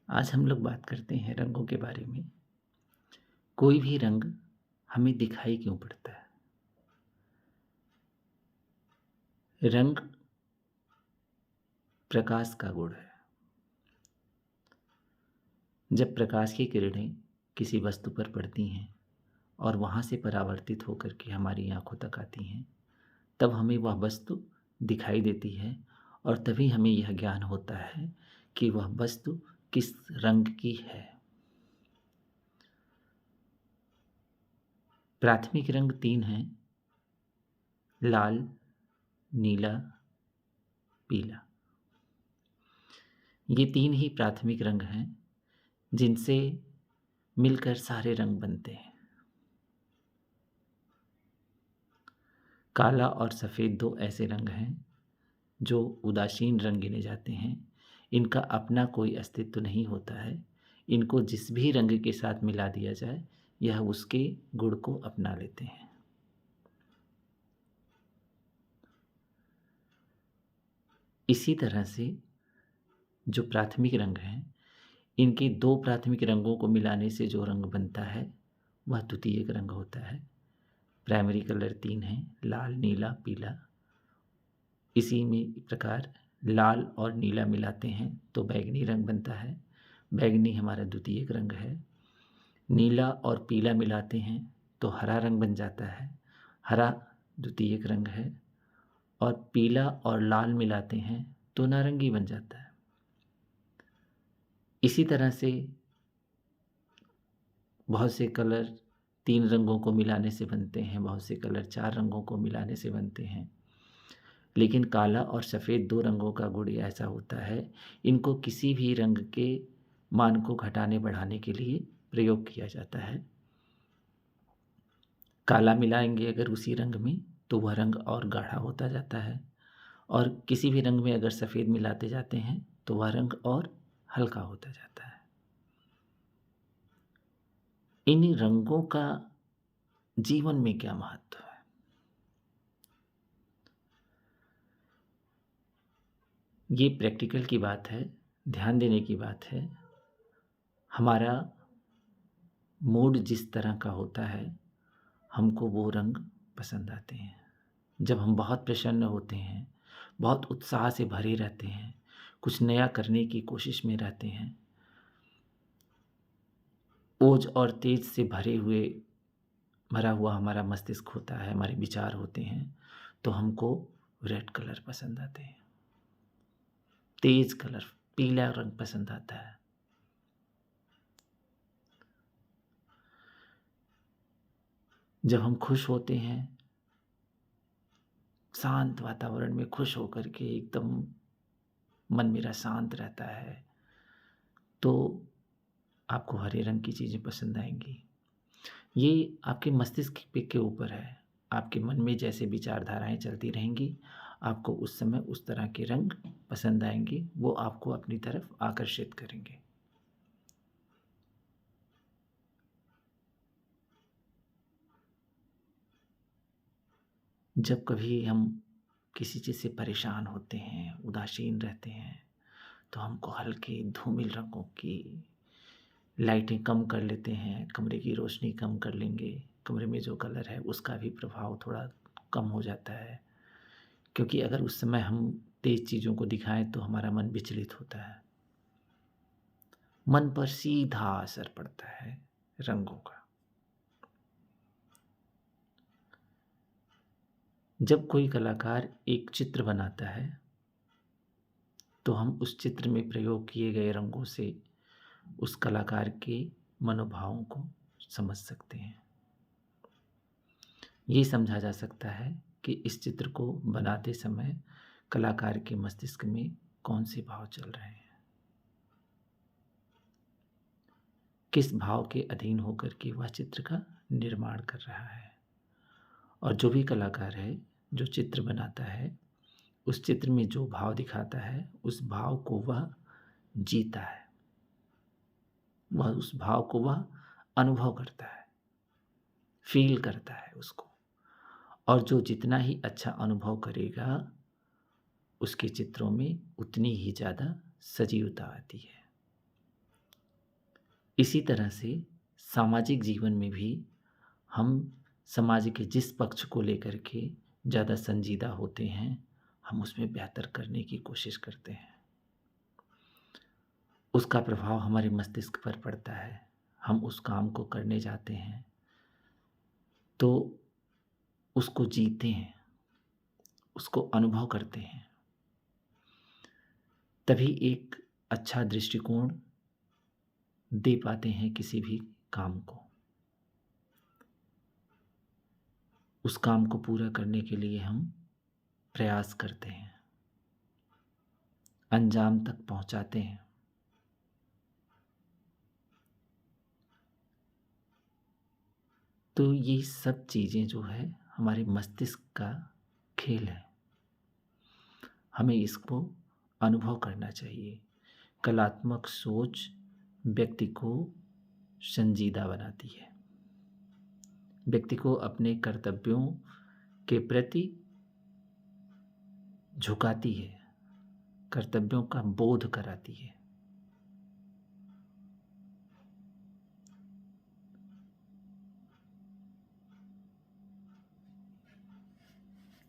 आज हम लोग बात करते हैं रंगों के बारे में। कोई भी रंग हमें दिखाई क्यों पड़ता है? रंग प्रकाश का गुण है। जब प्रकाश की किरणें किसी वस्तु पर पड़ती हैं और वहाँ से परावर्तित होकर के हमारी आँखों तक आती हैं, तब हमें वह वस्तु दिखाई देती है और तभी हमें यह ज्ञान होता है कि वह वस्तु किस रंग की है। प्राथमिक रंग 3 हैं: लाल, नीला, पीला। ये 3 ही प्राथमिक रंग हैं जिनसे मिलकर सारे रंग बनते हैं। काला और सफ़ेद 2 ऐसे रंग हैं जो उदासीन रंग गिने जाते हैं। इनका अपना कोई अस्तित्व नहीं होता है। इनको जिस भी रंग के साथ मिला दिया जाए, यह उसके गुण को अपना लेते हैं। इसी तरह से जो प्राथमिक रंग हैं, इनके 2 प्राथमिक रंगों को मिलाने से जो रंग बनता है, वह द्वितीयक रंग होता है। प्राइमरी कलर 3 हैं: लाल, नीला, पीला। इसी में प्रकार लाल और नीला मिलाते हैं तो बैंगनी रंग बनता है। बैंगनी हमारा द्वितीयक रंग है। नीला और पीला मिलाते हैं तो हरा रंग बन जाता है। हरा द्वितीयक रंग है। और पीला और लाल मिलाते हैं तो नारंगी बन जाता है। इसी तरह से बहुत से कलर 3 रंगों को मिलाने से बनते हैं, बहुत से कलर 4 रंगों को मिलाने से बनते हैं। लेकिन काला और सफ़ेद 2 रंगों का गुण ऐसा होता है, इनको किसी भी रंग के मान को घटाने बढ़ाने के लिए प्रयोग किया जाता है। काला मिलाएंगे अगर उसी रंग में तो वह रंग और गाढ़ा होता जाता है, और किसी भी रंग में अगर सफ़ेद मिलाते जाते हैं तो वह रंग और हल्का होता जाता है। इन रंगों का जीवन में क्या महत्व है? ये प्रैक्टिकल की बात है, ध्यान देने की बात है। हमारा मूड जिस तरह का होता है, हमको वो रंग पसंद आते हैं। जब हम बहुत प्रसन्न होते हैं, बहुत उत्साह से भरे रहते हैं, कुछ नया करने की कोशिश में रहते हैं, ओज और तेज से भरा हुआ हमारा मस्तिष्क होता है, हमारे विचार होते हैं, तो हमको रेड कलर पसंद आते हैं। तेज कलर, पीला रंग पसंद आता है। जब हम खुश होते हैं, शांत वातावरण में खुश होकर के एकदम मन मेरा शांत रहता है, तो आपको हरे रंग की चीज़ें पसंद आएँगी। ये आपके मस्तिष्क पे के ऊपर है। आपके मन में जैसे विचारधाराएँ चलती रहेंगी, आपको उस समय उस तरह के रंग पसंद आएँगे, वो आपको अपनी तरफ आकर्षित करेंगे। जब कभी हम किसी चीज़ से परेशान होते हैं, उदासीन रहते हैं, तो हमको हल्के धूमिल रंगों की लाइटें कम कर लेते हैं, कमरे की रोशनी कम कर लेंगे, कमरे में जो कलर है उसका भी प्रभाव थोड़ा कम हो जाता है। क्योंकि अगर उस समय हम तेज़ चीज़ों को दिखाएँ तो हमारा मन विचलित होता है। मन पर सीधा असर पड़ता है रंगों का। जब कोई कलाकार एक चित्र बनाता है, तो हम उस चित्र में प्रयोग किए गए रंगों से उस कलाकार के मनोभावों को समझ सकते हैं। ये समझा जा सकता है कि इस चित्र को बनाते समय कलाकार के मस्तिष्क में कौन से भाव चल रहे हैं, किस भाव के अधीन होकर के वह चित्र का निर्माण कर रहा है। और जो भी कलाकार है, जो चित्र बनाता है, उस चित्र में जो भाव दिखाता है, उस भाव को वह जीता है, वह उस भाव को वह अनुभव करता है, फ़ील करता है उसको। और जो जितना ही अच्छा अनुभव करेगा, उसके चित्रों में उतनी ही ज़्यादा सजीवता आती है। इसी तरह से सामाजिक जीवन में भी हम समाज के जिस पक्ष को लेकर के ज़्यादा संजीदा होते हैं, हम उसमें बेहतर करने की कोशिश करते हैं। उसका प्रभाव हमारे मस्तिष्क पर पड़ता है। हम उस काम को करने जाते हैं, तो उसको जीते हैं, उसको अनुभव करते हैं। तभी एक अच्छा दृष्टिकोण दे पाते हैं किसी भी काम को। उस काम को पूरा करने के लिए हम प्रयास करते हैं, अंजाम तक पहुंचाते हैं। तो ये सब चीज़ें जो है हमारे मस्तिष्क का खेल है। हमें इसको अनुभव करना चाहिए। कलात्मक सोच व्यक्ति को संजीदा बनाती है, व्यक्ति को अपने कर्तव्यों के प्रति झुकाती है, कर्तव्यों का बोध कराती है।